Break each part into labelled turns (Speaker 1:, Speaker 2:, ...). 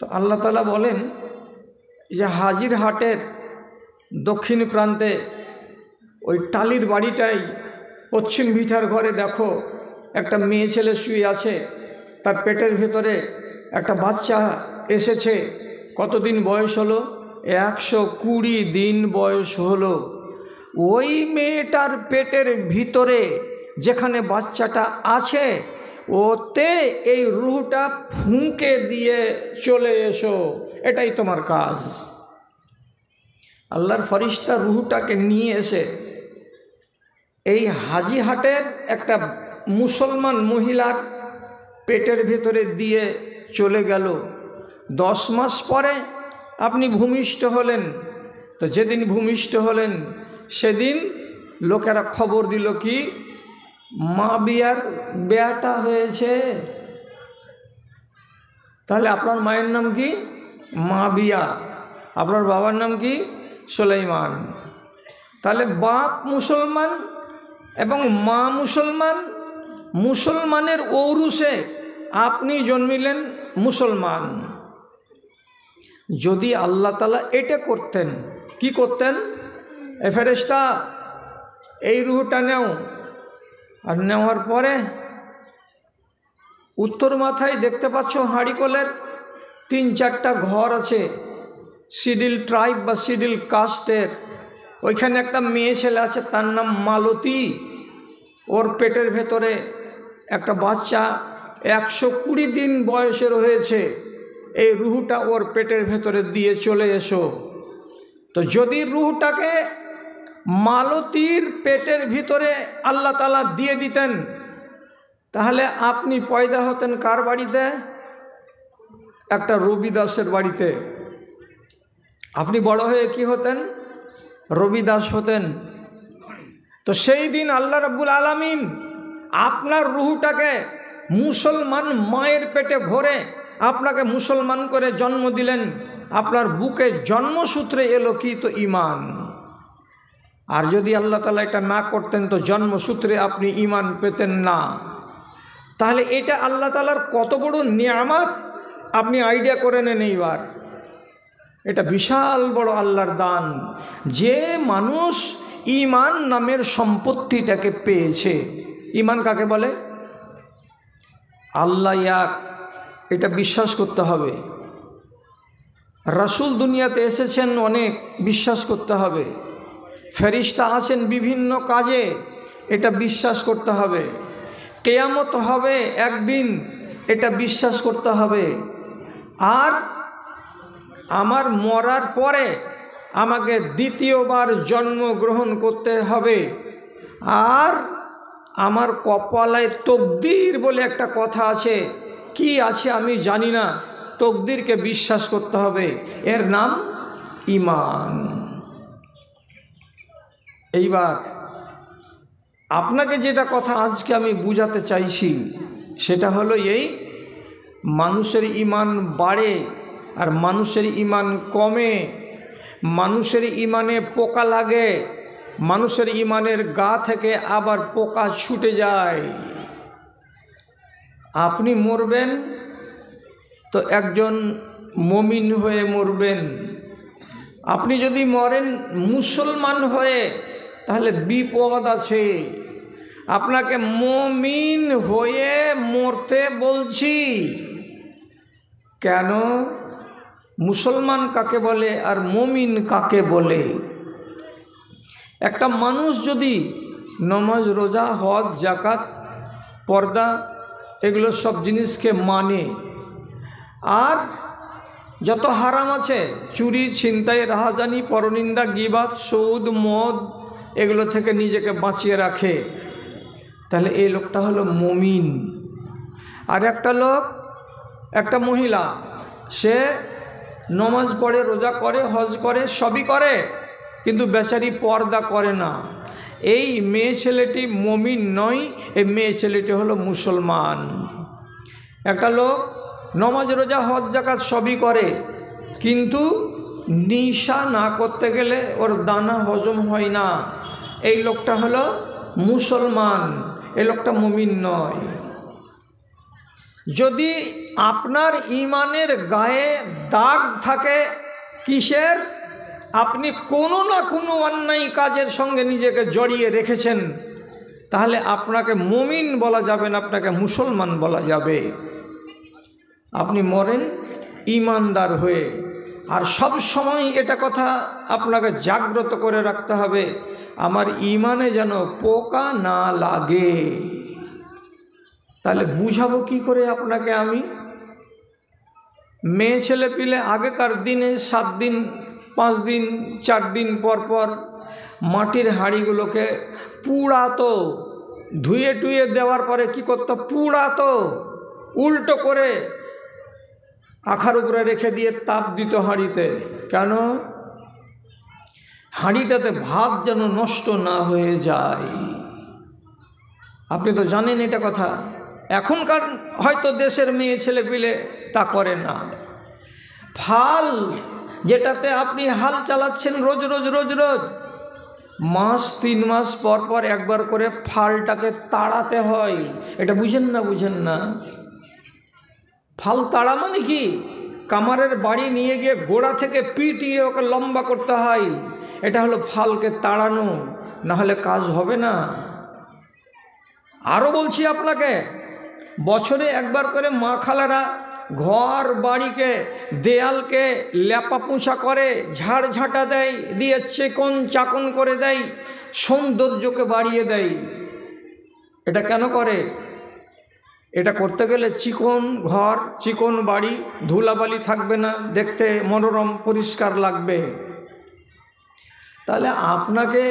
Speaker 1: তো আল্লাহ তাআলা বলেন যে হাজির হাটের দক্ষিণ প্রান্তে ওই টালির বাড়িটাই পশ্চিম ভিটার ঘরে দেখো একটা মেয়ে ছেলে শুয়ে আছে, তার পেটের ভেতরে একটা বাচ্চা এসেছে। কতদিন বয়স হলো? 120 দিন বয়স হলো। ওই মেয়েটার পেটের ভিতরে যেখানে বাচ্চাটা আছে ওতে এই রুহটা ফুঁকে দিয়ে চলে এসো, এটাই তোমার কাজ। আল্লাহর ফরিস্তা রুহটাকে নিয়ে এসে এই হাজিহাটের একটা মুসলমান মহিলার পেটের ভেতরে দিয়ে চলে গেল। 10 মাস পরে আপনি ভূমিষ্ঠ হলেন। তো যেদিন ভূমিষ্ঠ হলেন সেদিন লোকেরা খবর দিল কি মা বিয়ার বেটা হয়েছে। তাহলে আপনার মায়ের নাম কি? মা বিয়া। আপনার বাবার নাম কি? সুলাইমান। তাহলে বাপ মুসলমান এবং মা মুসলমান, মুসলমানের ঔরসে আপনি জন্মিলেন মুসলমান। যদি আল্লাহ তাআলা এটা করতেন, কি করতেন? এ ফেরেশতা এই রুহটা নেও, আর নেওয়ার পরে উত্তর মাথায় দেখতে পাচ্ছ হাঁড়িকলের 3-4টা ঘর আছে, শিডিল ট্রাইব বা শিডিল কাস্টের। ওইখানে একটা মেয়ে ছেলে আছে, তার নাম মালতী। ওর পেটের ভেতরে একটা বাচ্চা 120 দিন বয়সের হয়েছে। এই রুহটা ওর পেটের ভেতরে দিয়ে চলে এসো। তো যদি রুহটাকে মালতীর পেটের ভিতরে আল্লাহ তাআলা দিয়ে দিতেন তাহলে আপনি পয়দা হতেন কার বাড়িতে? একটা রবিদাসের বাড়িতে। আপনি বড় হয়ে কি হতেন? রবিদাস হতেন। তো সেই দিন আল্লাহ রাব্বুল আলামিন আপনার রুহটাকে মুসলমান মায়ের পেটে ভরে আপনাকে মুসলমান করে জন্ম দিলেন। আপনার বুকে জন্মসূত্রে এলো কি? তো ঈমান। আর যদি আল্লাহ তাআলা এটা না করতেন তো জন্মসূত্রে আপনি ঈমান পেতেন না। তাহলে এটা আল্লাহ তাআলার কত বড় নিয়ামত আপনি আইডিয়া করে নেন এইবার। এটা বিশাল বড় আল্লাহর দান যে মানুষ ঈমান নামের সম্পত্তিটাকে পেয়েছে। ঈমান কাকে বলে? আল্লাহ এক, এটা বিশ্বাস করতে হবে। রাসূল দুনিয়াতে এসেছেন অনেক, বিশ্বাস করতে হবে। ফেরেশতা আছেন বিভিন্ন কাজে, এটা বিশ্বাস করতে হবে। কিয়ামত হবে একদিন, এটা বিশ্বাস করতে হবে। আর আমার মরার পরে আমাকে দ্বিতীয়বার জন্মগ্রহণ করতে হবে। আর আমার কপালে তকদির বলে একটা কথা আছে, কি আছে আমি জানি না, তকদিরকে বিশ্বাস করতে হবে। এর নাম ঈমান। এইবার আপনাকে যেটা কথা আজকে আমি বুঝাতে চাইছি সেটা হলো এই, মানুষের ঈমান বাড়ে আর মানুষের ঈমান কমে। মানুষের ঈমানে পোকা লাগে, মানুষের ঈমানের গা থেকে আবার পোকা ছুটে যায়। আপনি মরবেন তো একজন মুমিন হয়ে মরবেন। আপনি যদি মরেন মুসলমান হয়ে তাহলে বিপদ আছে। আপনাকে মুমিন হয়ে মরতে বলছি। কেন? মুসলমান কাকে বলে আর মুমিন কাকে বলে? একটা মানুষ যদি নামাজ, রোজা, হজ, যাকাত, পর্দা এগুলো সব জিনিসকে মানে, আর যত হারাম আছে চুরি, ছিনতাই, রাহাজানি, পরনিন্দা, গীবাত, সুদ, মদ এগুলো থেকে নিজেকে বাঁচিয়ে রাখে, তাহলে এই লোকটা হলো মুমিন। আর একটা লোক, একটা মহিলা, সে নমাজ পড়ে, রোজা করে, হজ করে, সবই করে, কিন্তু বেচারি পর্দা করে না। এই মেয়ে ছেলেটি মুমিন নয়, এই মেয়ে ছেলেটি হলো মুসলমান। একটা লোক নমাজ, রোজা, হজ, যাকাত সবই করে, কিন্তু নিশা না করতে গেলে ওর দানা হজম হয় না, এই লোকটা হলো মুসলমান, এই লোকটা মুমিন নয়। যদি আপনার ইমানের গায়ে দাগ থাকে কিসের, আপনি কোনো না কোনো অন্যায় কাজের সঙ্গে নিজেকে জড়িয়ে রেখেছেন, তাহলে আপনাকে মুমিন বলা যাবে না, আপনাকে মুসলমান বলা যাবে। আপনি মরেন ইমানদার হয়ে। আর সব সময় এটা কথা আপনাকে জাগ্রত করে রাখতে হবে, আমার ইমানে যেন পোকা না লাগে। তাহলে বুঝাবো কি করে আপনাকে আমি? মেয়ে ছেলে পিলে আগেকার দিনে 7 দিন 5 দিন 4 দিন পর পর মাটির হাঁড়িগুলোকে পুড়াতো, ধুয়ে টুয়ে দেওয়ার পরে কি করতো, পুড়াতো, উল্টো করে আখার উপরে রেখে দিয়ে তাপ দিত হাঁড়িতে। কেন? হাঁড়িটাতে ভাত যেন নষ্ট না হয়ে যায়। আপনি তো জানেন এটা কথা। এখনকার হয়তো দেশের মেয়ে ছেলে পিলে তা করে না। ফাল যেটাতে আপনি হাল চালাচ্ছেন রোজ রোজ রোজ রোজ, মাস 3 মাস পর পর একবার করে ফালটাকে তাড়াতে হয়। এটা বুঝেন না? বুঝেন না? ফাল তাড়া মানে কি? কামারের বাড়ি নিয়ে গিয়ে গোড়া থেকে পিটিয়ে ওকে লম্বা করতে হয়। এটা হলো ফালকে তাড়ানো, না হলে কাজ হবে না। আরও বলছি আপনাকে, বছরে একবার করে মা খালারা ঘর বাড়িকে দেয়ালকে লেপা পোছা করে, ঝাড় ঝাঁটা দেয়, দিয়ে চিকন চাকন করে দেয়, সৌন্দর্যকে বাড়িয়ে দেয়। এটা কেন করে? এটা করতে গেলে চিকন ঘর, চিকন বাড়ি, ধুলাবালি থাকবে না, দেখতে মনোরম পরিষ্কার লাগবে। তাহলে আপনাকে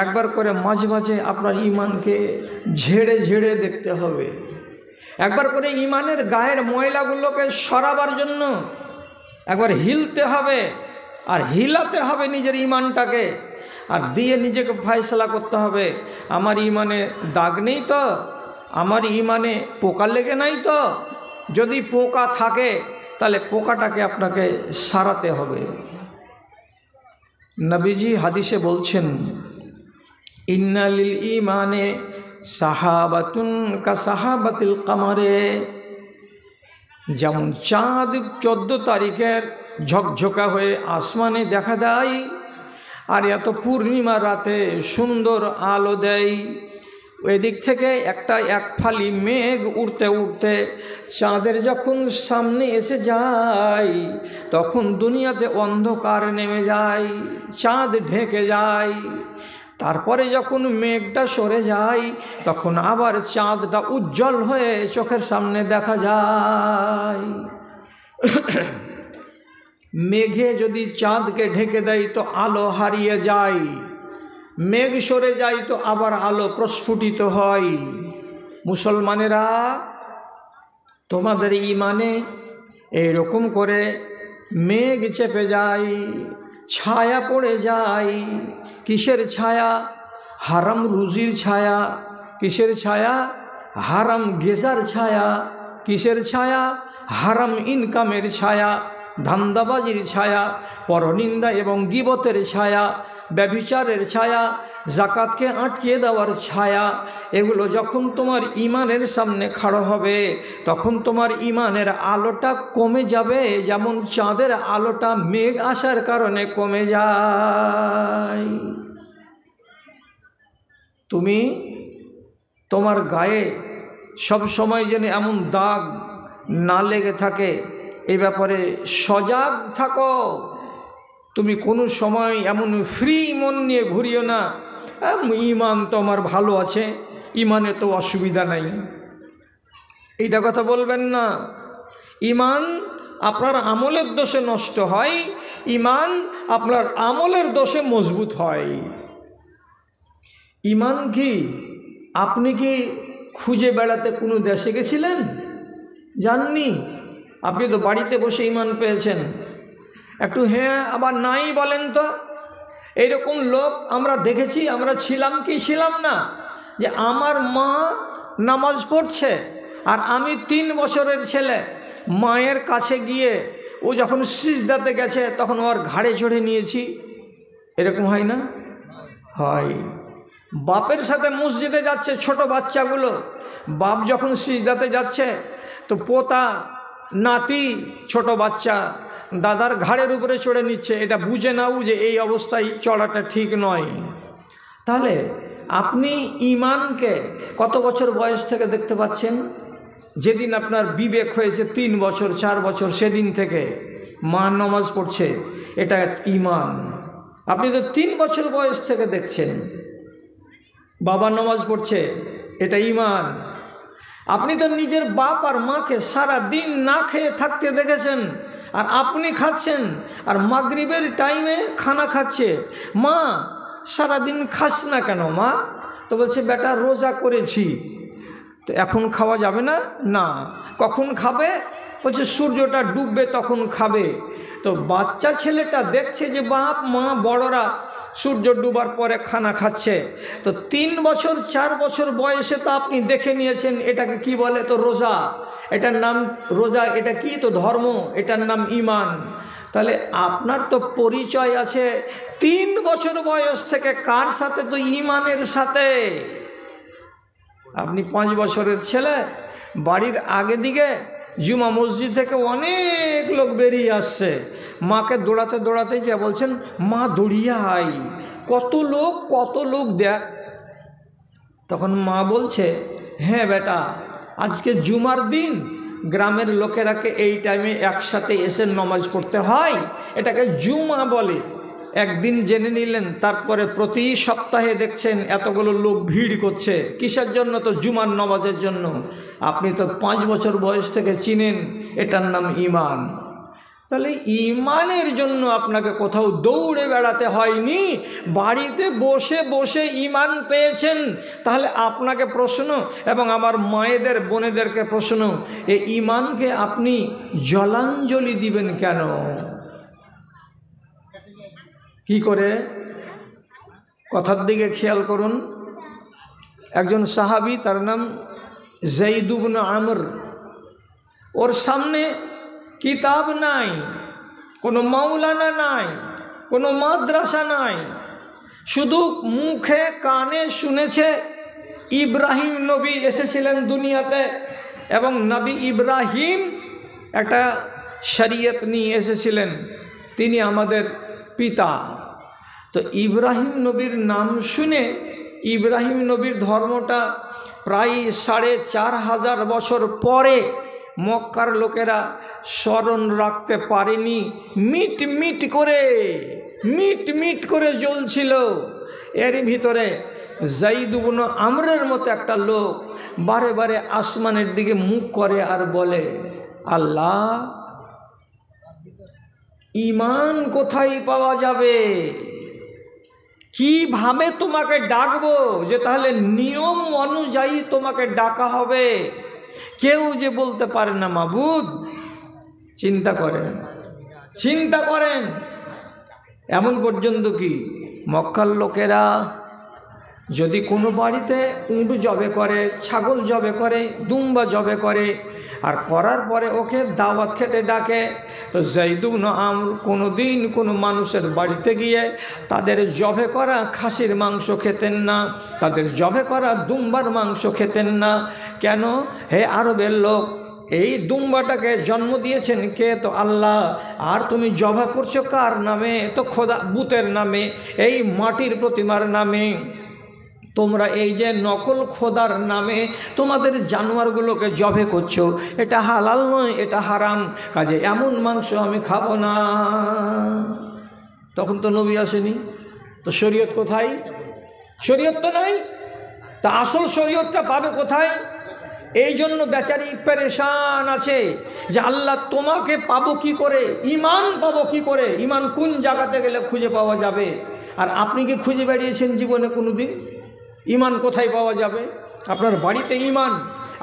Speaker 1: একবার করে মাঝে মাঝে আপনার ইমানকে ঝেড়ে ঝেড়ে দেখতে হবে। একবার করে ইমানের গায়ের ময়লাগুলোকে সরাবার জন্য একবার হিলতে হবে, আর হিলাতে হবে নিজের ইমানটাকে, আর দিয়ে নিজেকে ফয়সালা করতে হবে, আমার ইমানে দাগ নেই তো, আমার ইমানে পোকা লেগে নাই তো। যদি পোকা থাকে তাহলে পোকাটাকে আপনাকে সারাতে হবে। নবীজি হাদিসে বলছেন, ইন্নালিল ইমানে সাহাবাতুন কা সাহাবাতিল কামারে। যেমন চাঁদ 14 তারিখের ঝকঝকা হয়ে আসমানে দেখা দেয়, আর এত পূর্ণিমা রাতে সুন্দর আলো দেয়। ওই দিক থেকে এক ফালি মেঘ উড়তে উড়তে চাঁদের যখন সামনে এসে যায়, তখন দুনিয়াতে অন্ধকার নেমে যায়, চাঁদ ঢেকে যায়। তারপরে যখন মেঘটা সরে যায়, তখন আবার চাঁদটা উজ্জ্বল হয়ে চোখের সামনে দেখা যায়। মেঘে যদি চাঁদকে ঢেকে দেয় তো আলো হারিয়ে যায়, মেঘ সরে যায় তো আবার আলো প্রস্ফুটিত হয়। মুসলমানেরা, তোমাদের ইমানে এইরকম করে মেঘ চেপে যায়, ছায়া পড়ে যায়। কিসের ছায়া? হারাম রুজির ছায়া। কিসের ছায়া? হারাম গেজার ছায়া। কিসের ছায়া? হারাম ইনকামের ছায়া, ধান্দাবাজির ছায়া, পরনিন্দা এবং গীবতের ছায়া, ব্যভিচারের ছায়া, জাকাতকে আটকিয়ে দেওয়ার ছায়া। এগুলো যখন তোমার ইমানের সামনে খাড়া হবে, তখন তোমার ইমানের আলোটা কমে যাবে, যেমন চাঁদের আলোটা মেঘ আসার কারণে কমে যায়। তুমি তোমার গায়ে সব সময় যেন এমন দাগ না লেগে থাকে, এই ব্যাপারে সজাগ থাকো। তুমি কোনো সময় এমন ফ্রি মন নিয়ে ঘুরিও না, ইমান তো আমার ভালো আছে, ইমানে তো অসুবিধা নাই, এইটা কথা বলবেন না। ইমান আপনার আমলের দোষে নষ্ট হয়, ইমান আপনার আমলের দোষে মজবুত হয়। ইমান কি? আপনি কি খুঁজে বেড়াতে কোনো দেশে গেছিলেন? জাননি। আপনি তো বাড়িতে বসে ইমান পেয়েছেন। একটু হ্যাঁ আবার নাই বলেন তো। এইরকম লোক আমরা দেখেছি, আমরা ছিলাম কি ছিলাম না, যে আমার মা নামাজ পড়ছে আর আমি 3 বছরের ছেলে, মায়ের কাছে গিয়ে ও যখন সিজদাতে গেছে তখন ওর ঘাড়ে চড়ে নিয়েছি। এরকম হয় না? হয়। বাপের সাথে মসজিদে যাচ্ছে ছোট বাচ্চাগুলো, বাপ যখন সিজদাতে যাচ্ছে তো পোতা নাতি ছোট বাচ্চা দাদার ঘাড়ের উপরে চড়ে নিচ্ছে, এটা বুঝে না বুঝে এই অবস্থায় চড়াটা ঠিক নয়। তাহলে আপনি ঈমানকে কত বছর বয়স থেকে দেখতে পাচ্ছেন? যেদিন আপনার বিবেক হয়েছে 3 বছর 4 বছর, সেদিন থেকে মা নামাজ পড়ছে, এটা ঈমান। আপনি তো 3 বছর বয়স থেকে দেখছেন বাবা নামাজ পড়ছে, এটা ঈমান। আপনি তো নিজের বাপ আর মাকে সারা দিন না খেয়ে থাকতে দেখেছেন, আর আপনি খাচ্ছেন, আর মাগরিবের টাইমে খানা খাচ্ছে। মা সারাদিন খাস না কেন মা? তো বলছে বেটা রোজা করেছি। তো এখন খাওয়া যাবে না? না। কখন খাবে? বলছে সূর্যটা ডুববে তখন খাবে। তো বাচ্চা ছেলেটা দেখছে যে বাপ মা বড়রা সূর্য ডুবার পরে খানা খাচ্ছে। তো 3 বছর 4 বছর বয়সে তো আপনি দেখে নিয়েছেন এটাকে কি বলে, তো রোজা, এটার নাম রোজা, এটা কি? তো ধর্ম, এটার নাম ঈমান। তাহলে আপনার তো পরিচয় আছে 3 বছর বয়স থেকে, কার সাথে? তো ঈমানের সাথে। আপনি 5 বছরের ছেলে, বাড়ির আগে দিকে জুমা মসজিদ থেকে অনেক লোক বেরিয়ে আসছে, মাকে দৌড়াতে দৌড়াতে যে বলছেন মা দৌড়িয়ে আই, কত লোক দেখ। তখন মা বলছে হ্যাঁ বেটা, আজকে জুমার দিন, গ্রামের লোকেরাকে এই টাইমে একসাথে এসে নামাজ পড়তে হয়, এটাকে জুমা বলে। একদিন জেনে নিলেন, তারপরে প্রতি সপ্তাহে দেখছেন এতগুলো লোক ভিড় করছে, কিসের জন্য? তো জুমার নামাজের জন্য। আপনি তো 5 বছর বয়স থেকে চিনেন, এটার নাম ঈমান। তাহলে ঈমানের জন্য আপনাকে কোথাও দৌড়ে বেড়াতে হয়নি, বাড়িতে বসে বসে ঈমান পেয়েছেন। তাহলে আপনাকে প্রশ্ন, এবং আমার মায়েদের বোনেদেরকে প্রশ্ন, এই ঈমানকে আপনি জলাঞ্জলি দিবেন কেন? কি করে? কথার দিকে খেয়াল করুন। একজন সাহাবী, তার নাম যায়েদ ইবনে আমর, ওর সামনে কিতাব নাই, কোনো মাওলানা নাই, কোনো মাদ্রাসা নাই, শুধু মুখে কানে শুনেছে ইব্রাহিম নবী এসেছিলেন দুনিয়াতে, এবং নবী ইব্রাহিম একটা শরীয়ত নিয়ে এসেছিলেন, তিনি আমাদের পিতা। তো ইব্রাহিম নবীর নাম শুনে, ইব্রাহিম নবীর ধর্মটা প্রায় 4500 বছর পরে মক্কার লোকেরা স্মরণ রাখতে পারেনি। মিট করে জ্বলছিল। এর ভিতরে যায়েদ ইবনে আমরের মতো একটা লোক বারে বারে আসমানের দিকে মুখ করে আর বলে, আল্লাহ, ঈমান কোথায় পাওয়া যাবে? কিভাবে তোমাকে ডাকবো যে তাহলে নিয়ম অনুযায়ী তোমাকে ডাকা হবে? কেউ যে বলতে পারে না মাবুদ। চিন্তা করেন এমন পর্যন্ত কি মক্কার লোকেরা যদি কোনো বাড়িতে উট জবে করে, ছাগল জবে করে, দুম্বা জবে করে, আর করার পরে ওকে দাওয়াত খেতে ডাকে, তো যায়েদ ইবনে আমর কোনো দিন কোনো মানুষের বাড়িতে গিয়ে তাদের জবে করা খাসির মাংস খেতেন না, তাদের জবে করা দুম্বার মাংস খেতেন না। কেন? হে আরবের লোক, এই দুম্বাটাকে জন্ম দিয়েছেন কে? তো আল্লাহ। আর তুমি জবা করছো কার নামে? তো খোদা বুতের নামে, এই মাটির প্রতিমার নামে। তোমরা এই যে নকল খোদার নামে তোমাদের জানোয়ারগুলোকে জবে করছো, এটা হালাল নয়, এটা হারাম, কাজে এমন মাংস আমি খাবো না। তখন তো নবী আসেনি, তো শরীয়ত কোথায়? শরীয়ত তো নাই, তা আসল শরীয়তটা পাবে কোথায়? এই জন্য বেচারি পেরেশান আছে যে আল্লাহ তোমাকে পাবো কি করে, ঈমান পাবো কি করে, ঈমান কোন জায়গাতে গেলে খুঁজে পাওয়া যাবে? আর আপনি কি খুঁজে বেরিয়েছেন জীবনে কোনো দিন? ঈমান কোথায় পাওয়া যাবে? আপনার বাড়িতে ঈমান,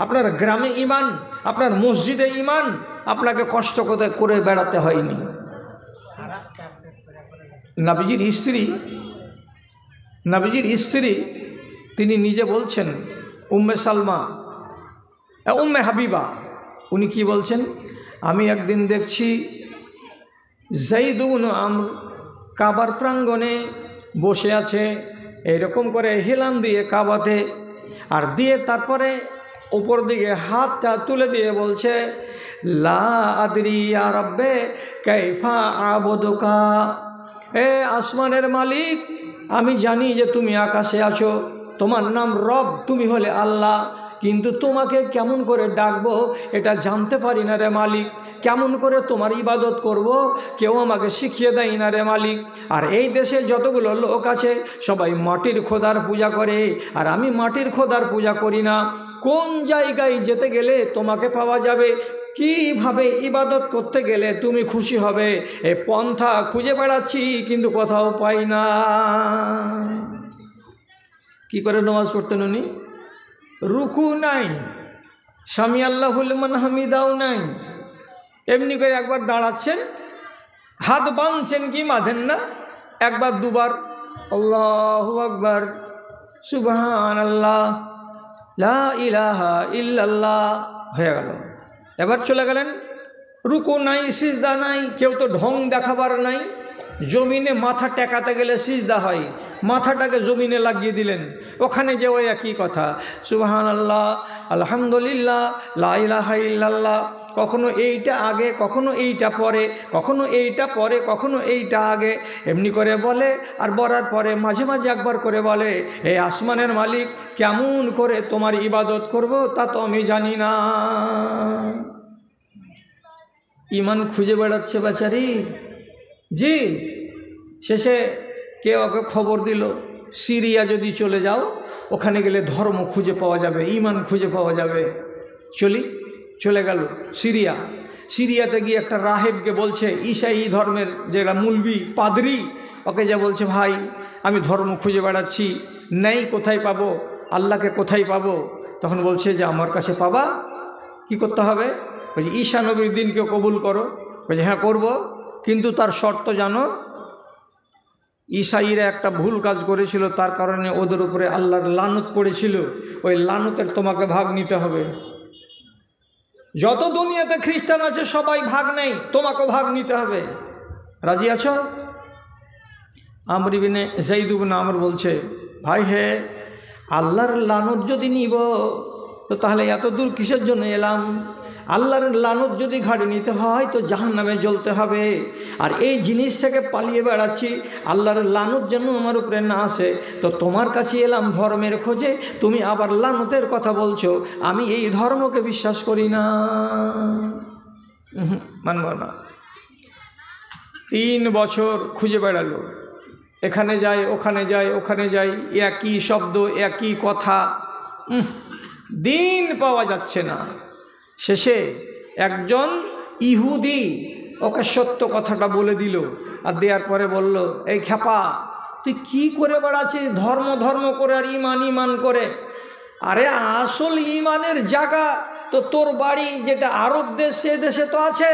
Speaker 1: আপনার গ্রামে ঈমান, আপনার মসজিদে ঈমান, আপনাকে কষ্ট করে বেড়াতে হয়নি। নবীজির স্ত্রী তিনি নিজে বলছেন, উম্মে হাবিবা, উনি কি বলছেন? আমি একদিন দেখছি যায়েদ ইবনে আমর কাবার প্রাঙ্গণে বসে আছে, এইরকম করে হেলান দিয়ে কাবাতে, আর দিয়ে তারপরে উপর দিকে হাতটা তুলে দিয়ে বলছে, লা আদরি ইয়া রব্বে কাইফা আবুদুকা। এ আসমানের মালিক, আমি জানি যে তুমি আকাশে আছো, তোমার নাম রব, তুমি হলে আল্লাহ, কিন্তু তোমাকে কেমন করে ডাকবো এটা জানতে পারি না রে মালিক। কেমন করে তোমার ইবাদত করব কেউ আমাকে শিখিয়ে দেয় না রে মালিক। আর এই দেশে যতগুলো লোক আছে সবাই মাটির খোদার পূজা করে, আর আমি মাটির খোদার পূজা করি না। কোন জায়গায় যেতে গেলে তোমাকে পাওয়া যাবে, কিভাবে ইবাদত করতে গেলে তুমি খুশি হবে, এ পন্থা খুঁজে বেড়াচ্ছি কিন্তু কোথাও পাই না। কি করে নামাজ পড়তেন উনি? রুকু নাই, সামি আল্লাহুল মান হামিদাও নাই, এমনি করে একবার দাঁড়াচ্ছেন, হাত বাঁধছেন কি বাঁধেন না, একবার দুবার আল্লাহু আকবার সুবহানাল্লাহ লা ইলাহা ইল্লাল্লাহ হয়ে গেল। এবার চলে গেলেন, রুকু নাই, সিজদা নাই, কেউ তো ঢং দেখাবার নাই। জমিনে মাথা টেকাতে গেলে সিজদা হয়, মাথাটাকে জমিনে লাগিয়ে দিলেন, ওখানে যে ওই একই কথা সুবহানাল্লাহ আলহামদুলিল্লাহ লা ইলাহা ইল্লাল্লাহ। কখনো এইটা আগে, কখনো এইটা পরে, কখনো এইটা পরে, কখনো এইটা আগে, এমনি করে বলে। আর বলার পরে মাঝে মাঝে একবার করে বলে, হে আসমানের মালিক, কেমন করে তোমার ইবাদত করব তা তো আমি জানি না। ইমান খুঁজে বেড়াচ্ছে বেচারি। জি, শেষে কে ওকে খবর দিল, সিরিয়া যদি চলে যাও, ওখানে গেলে ধর্ম খুঁজে পাওয়া যাবে, ইমান খুঁজে পাওয়া যাবে। চলে গেল সিরিয়া। সিরিয়াতে গিয়ে একটা রাহেবকে বলছে, ঈসাই ধর্মের যেটা মুলবি পাদরি, ওকে যা বলছে, ভাই আমি ধর্ম খুঁজে বেড়াচ্ছি, নেই, কোথায় পাবো, আল্লাহকে কোথায় পাবো? তখন বলছে যে আমার কাছে পাবা, কি করতে হবে? বলছে ঈসা নবীর দিনকে কবুল করো। বলছে হ্যাঁ করব, কিন্তু তার শর্ত জানো, ঈসাইরা একটা ভুল কাজ করেছিল, তার কারণে ওদের উপরে আল্লাহর লানত পড়েছিল, ওই লানতের তোমাকে ভাগ নিতে হবে। যত দুনিয়াতে খ্রিস্টান আছে সবাই ভাগ নেই, তোমাকেও ভাগ নিতে হবে। রাজি আছো? আমর ইবনে যায়েদ ইবনে আমর বলছে, ভাই হে, আল্লাহর লানত যদি নিব তো তাহলে এত দূর কিসের জন্য এলাম? আল্লাহর লানত যদি ঘাড়ে নিতে হয় তো জাহান্নামে জ্বলতে হবে। আর এই জিনিস থেকে পালিয়ে বেড়াচ্ছি, আল্লাহর লানত যেন আমার উপরে না আসে, তো তোমার কাছে এলাম ধর্মের খোঁজে, তুমি আবার লানতের কথা বলছো। আমি এই ধর্মকে বিশ্বাস করি না, মানব না। 3 বছর খুঁজে বেড়ালো, এখানে যায়, ওখানে যায়, ওখানে যায়, একই শব্দ, একই কথা, দিন পাওয়া যাচ্ছে না। শেষে একজন ইহুদি ওকে সত্য কথাটা বলে দিল, আর দেওয়ার পরে বলল, এই খেপা, তুই কি করে বেড়াচ্ছিস ধর্ম ধর্ম করে আর ইমান ইমান করে? আরে আসল ইমানের জায়গা তো তোর বাড়ি যেটা আরব দেশ, সে দেশে তো আছে,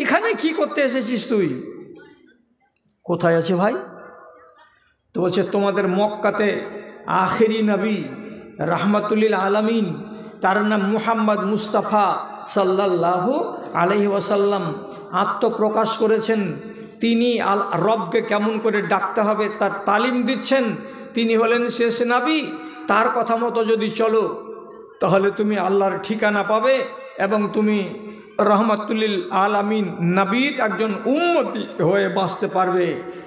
Speaker 1: এখানে কি করতে এসেছিস তুই? কোথায় আছে ভাই? তো বলছে তোমাদের মক্কাতে আখেরি নবী রাহমাতুল্লিল আলামিন, তার নাম মুহাম্মদ মুস্তাফা সাল্লাল্লাহু আলাইহি ওয়াসাল্লাম আত্মপ্রকাশ করেছেন। তিনি রবকে কেমন করে ডাকতে হবে তার তালিম দিচ্ছেন। তিনি হলেন শেষ নবী। তার কথা মতো যদি চলো তাহলে তুমি আল্লাহর ঠিকানা পাবে এবং তুমি রহমাতুল্লিল আলামিন নবীর একজন উম্মতি হয়ে বাঁচতে পারবে।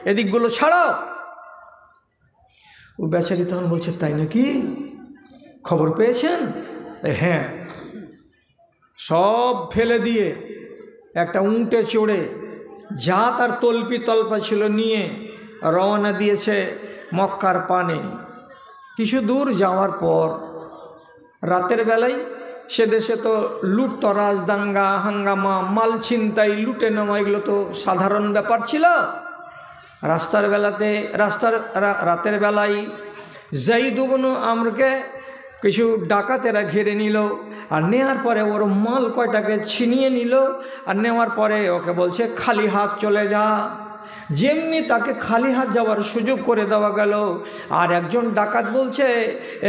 Speaker 1: এদিকগুলো ছাড়াও। ও বেচারি তখন বলছে, তাই নাকি? খবর পেয়েছেন? হ্যাঁ। সব ফেলে দিয়ে একটা উঁটে চড়ে যা তার তল্পি তল্পা ছিল নিয়ে রওনা দিয়েছে মক্কার পানে। কিছু দূর যাওয়ার পর রাতের বেলায়, সে দেশে তো লুটতরাজ, দাঙ্গা হাঙ্গামা, মাল ছিনতাই, লুটে নেওয়া, এগুলো তো সাধারণ ব্যাপার ছিল। রাতের বেলায় যায়েদ ইবনে আমরকে কিছু ডাকাতেরা ঘিরে নিল, আর নেওয়ার পরে ওর মাল কয়টাকে ছিনিয়ে নিল, আর নেওয়ার পরে ওকে বলছে খালি হাত চলে যা। যেমনি তাকে খালি হাত যাওয়ার সুযোগ করে দেওয়া গেল। আর একজন ডাকাত বলছে,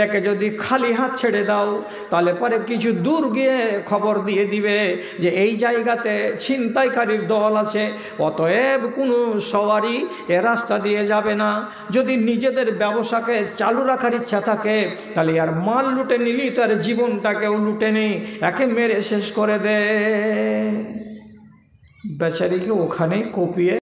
Speaker 1: একে যদি খালি হাত ছেড়ে দাও তাহলে পরে কিছু দূর গিয়ে খবর দিয়ে দিবে যে এই জায়গাতে ছিনতাইকারীর দল আছে, অতএব কোনো সওয়ারি এ রাস্তা দিয়ে যাবে না। যদি নিজেদের ব্যবসাকে চালু রাখার ইচ্ছা থাকে তাহলে আর মাল লুটে নিলি তার জীবনটাকেও লুটে নেই, একে মেরে শেষ করে দে। বেচারিকে ওখানেই কপিয়ে